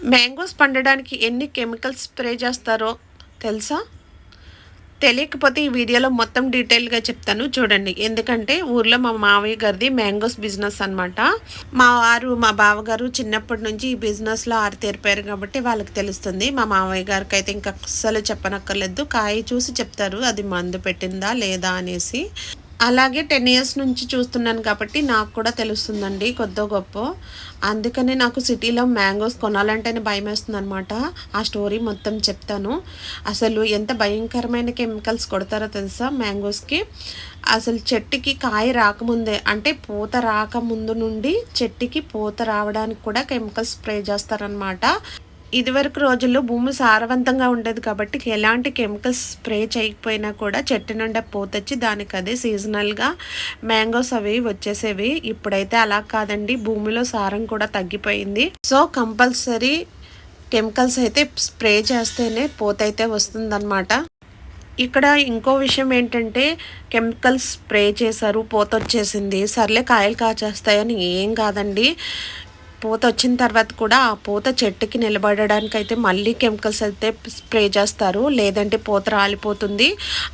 Mangoes పండడానికి ఎన్ని chemicals spray చేస్తారో తెలుసా? తెలియకపోతే ఈ వీడియోలో మొత్తం డీటెయిల్గా చెప్తాను చూడండి. ఎందుకంటే ఊర్లో మా మావయ్య గారిది మ్యాంగోస్ బిజినెస్ అనమాట. మా బావగారు చిన్నప్పటి నుంచి ఈ బిజినెస్లో ఆరితేరిపోయారు కాబట్టి వాళ్ళకి తెలుస్తుంది. మా మావయ్య గారికి అయితే ఇంకా అస్సలు చెప్పనక్కర్లేదు. కాయ చూసి చెప్తారు అది మందు పెట్టిందా లేదా అనేసి. అలాగే 10 ఇయర్స్ నుంచి చూస్తున్నాను కాబట్టి నాకు కూడా తెలుస్తుందండి కొద్దో గొప్ప. అందుకనే నాకు సిటీలో మ్యాంగోస్ కొనాలంటేనే భయమేస్తుందనమాట. ఆ స్టోరీ మొత్తం చెప్తాను. అసలు ఎంత భయంకరమైన కెమికల్స్ కొడతారో తెలుసా మ్యాంగోస్కి. అసలు చెట్టుకి కాయ రాకముందే అంటే పూత రాకముందు నుండి చెట్టుకి పూత రావడానికి కూడా కెమికల్స్ స్ప్రే చేస్తారనమాట. ఇదివరకు రోజుల్లో భూమి సారవంతంగా ఉండేది కాబట్టి ఎలాంటి కెమికల్స్ స్ప్రే చేయకపోయినా కూడా చెట్టు నుండి పూతొచ్చి దానికి అదే సీజనల్గా మ్యాంగోస్ అవి వచ్చేసేవి. ఇప్పుడైతే అలా కాదండి, భూమిలో సారం కూడా తగ్గిపోయింది. సో కంపల్సరీ కెమికల్స్ అయితే స్ప్రే చేస్తేనే పూత అయితే వస్తుందన్నమాట. ఇక్కడ ఇంకో విషయం ఏంటంటే కెమికల్స్ స్ప్రే చేశారు పూత వచ్చేసింది సర్లే కాయలు కాచేస్తాయని ఏం కాదండి. పూత వచ్చిన తర్వాత కూడా ఆ పూత చెట్టుకి నిలబడడానికి అయితే మళ్ళీ కెమికల్స్ అయితే స్ప్రే చేస్తారు, లేదంటే పూత రాలిపోతుంది.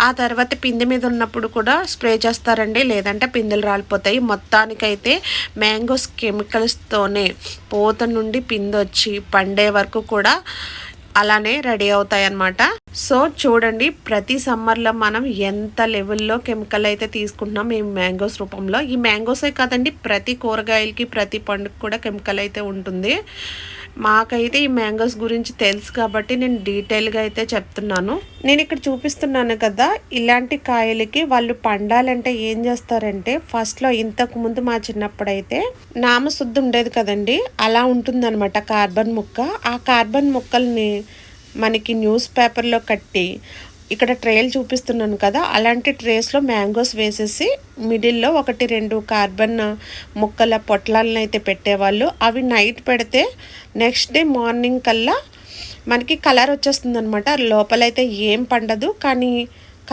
ఆ తర్వాత పిందె మీద ఉన్నప్పుడు కూడా స్ప్రే చేస్తారండి, లేదంటే పిందెలు రాలిపోతాయి. మొత్తానికైతే మ్యాంగోస్ కెమికల్స్తోనే పూత నుండి పిందె వచ్చి పండే వరకు కూడా అలానే రెడీ అవుతాయి అన్నమాట. సో చూడండి, ప్రతి సమ్మర్లో మనం ఎంత లెవెల్లో కెమికల్ అయితే తీసుకుంటున్నాం ఈ మ్యాంగోస్ రూపంలో. ఈ మ్యాంగోసే కాదండి, ప్రతి కూరగాయలకి ప్రతి పండుగ కూడా కెమికల్ అయితే ఉంటుంది. మాకైతే ఈ మ్యాంగోస్ గురించి తెలుసు కాబట్టి నేను డీటెయిల్గా అయితే చెప్తున్నాను. నేను ఇక్కడ చూపిస్తున్నాను కదా, ఇలాంటి కాయలకి వాళ్ళు పండాలంటే ఏం చేస్తారంటే ఫస్ట్లో ఇంతకుముందు మా చిన్నప్పుడైతే నామశుద్ధి ఉండేది కదండి, అలా ఉంటుందన్నమాట కార్బన్ ముక్క. ఆ కార్బన్ ముక్కల్ని మనకి న్యూస్ పేపర్లో కట్టి ఇక్కడ ట్రేలు చూపిస్తున్నాను కదా, అలాంటి ట్రేస్లో మ్యాంగోస్ వేసేసి మిడిల్లో 1-2 కార్బన్ ముక్కల పొట్లాలను అయితే పెట్టేవాళ్ళు. అవి నైట్ పెడితే నెక్స్ట్ డే మార్నింగ్ కల్లా మనకి కలర్ వచ్చేస్తుంది అనమాట. లోపలైతే ఏం పండదు కానీ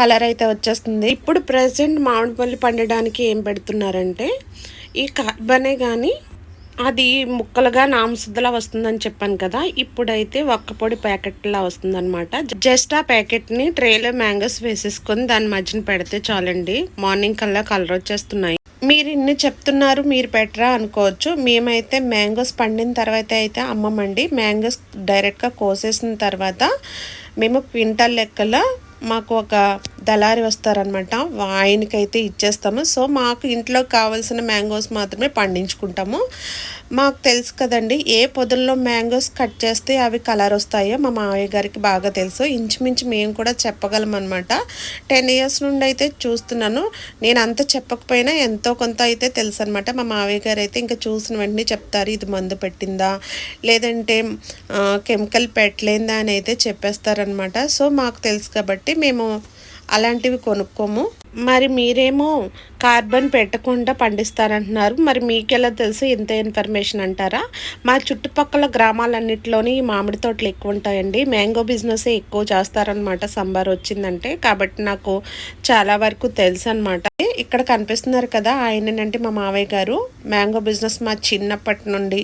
కలర్ అయితే వచ్చేస్తుంది. ఇప్పుడు ప్రజెంట్ మామిడి పళ్ళు పండడానికి ఏం పెడుతున్నారంటే ఈ కార్బనే కానీ అది ముక్కలుగా నామశుద్ధలా వస్తుందని చెప్పాను కదా, ఇప్పుడైతే ఒక్కపొడి ప్యాకెట్లా వస్తుందన్నమాట. జస్ట్ ఆ ప్యాకెట్ని ట్రేలో మ్యాంగోస్ వేసేసుకొని దాని మధ్యన పెడితే చాలండి, మార్నింగ్ కల్లా కలర్ వచ్చేస్తున్నాయి. మీరు ఇన్ని చెప్తున్నారు మీరు పెట్టరా అనుకోవచ్చు. మేమైతే మ్యాంగోస్ పండిన తర్వాత అయితే అమ్మమండి. మ్యాంగోస్ డైరెక్ట్గా కోసేసిన తర్వాత మేము క్వింటాల్ లెక్కల మాకు ఒక దళారి వస్తారనమాట, ఆయనకైతే ఇచ్చేస్తాము. సో మాకు ఇంట్లో కావాల్సిన మ్యాంగోస్ మాత్రమే పండించుకుంటాము. మాకు తెలుసు కదండి ఏ పొదల్లో మ్యాంగోస్ కట్ చేస్తే అవి కలర్ వస్తాయో మా మావయ్య గారికి బాగా తెలుసు. ఇంచుమించు మేము కూడా చెప్పగలం అనమాట. 10 ఇయర్స్ నుండి అయితే చూస్తున్నాను. నేను అంత చెప్పకపోయినా ఎంతో కొంత అయితే తెలుసు అనమాట. మా మావయ్య గారు అయితే ఇంకా చూసిన వెంటనే చెప్తారు, ఇది మందు పెట్టిందా లేదంటే కెమికల్ పెట్టలేదా అని అయితే చెప్పేస్తారనమాట. సో మాకు తెలుసు కాబట్టి మేము అలాంటివి కొనుక్కోము. మరి మీరేమో కార్బన్ పెట్టకుండా పండిస్తారంటున్నారు, మరి మీకెలా తెలుసు ఇంత ఇన్ఫర్మేషన్ అంటారా? మా చుట్టుపక్కల గ్రామాలన్నింటిలోని ఈ మామిడి తోటలు ఎక్కువ ఉంటాయండి. మ్యాంగో బిజినెస్ ఎక్కువ చేస్తారనమాట సమ్మర్ వచ్చిందంటే, కాబట్టి నాకు చాలా వరకు తెలుసు అనమాట. ఇక్కడ కనిపిస్తున్నారు కదా, ఆయనంటే మా మావయ్య గారు. మ్యాంగో బిజినెస్ మా చిన్నప్పటి నుండి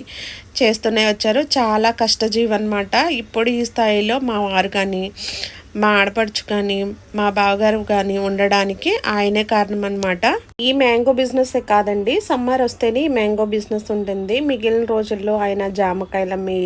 చేస్తూనే వచ్చారు. చాలా కష్టజీవి అనమాట. ఇప్పుడు ఈ స్థాయిలో మా వారు కానీ మా ఆడపడుచు కానీ మా బావగారు కానీ ఉండడానికి ఆయనే కారణం అనమాట. ఈ మ్యాంగో బిజినెస్ కాదండి, సమ్మర్ వస్తేనే ఈ మ్యాంగో బిజినెస్ ఉంటుంది. మిగిలిన రోజుల్లో ఆయన జామకాయలు అమ్మి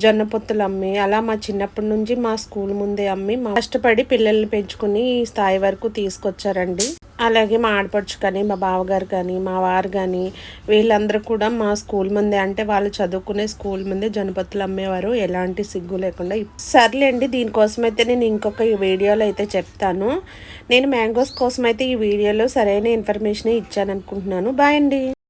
జొన్న పొత్తులు అమ్మి అలా మా చిన్నప్పటి నుంచి మా స్కూల్ ముందే అమ్మి మా కష్టపడి పిల్లల్ని పెంచుకుని ఈ స్థాయి వరకు తీసుకొచ్చారండి. అలాగే మా ఆడపడుచు కానీ మా బావగారు కానీ మా వారు కానీ వీళ్ళందరూ కూడా మా స్కూల్ ముందే అంటే వాళ్ళు చదువుకునే స్కూల్ ముందే జనపత్తులు అమ్మేవారు, ఎలాంటి సిగ్గు లేకుండా. సర్లేండి, దీనికోసం అయితే నేను ఇంకొక వీడియోలో అయితే చెప్తాను. నేను మ్యాంగోస్ కోసం అయితే ఈ వీడియోలో సరైన ఇన్ఫర్మేషన్ ఇచ్చాను అనుకుంటున్నాను. బాయ్ అండి.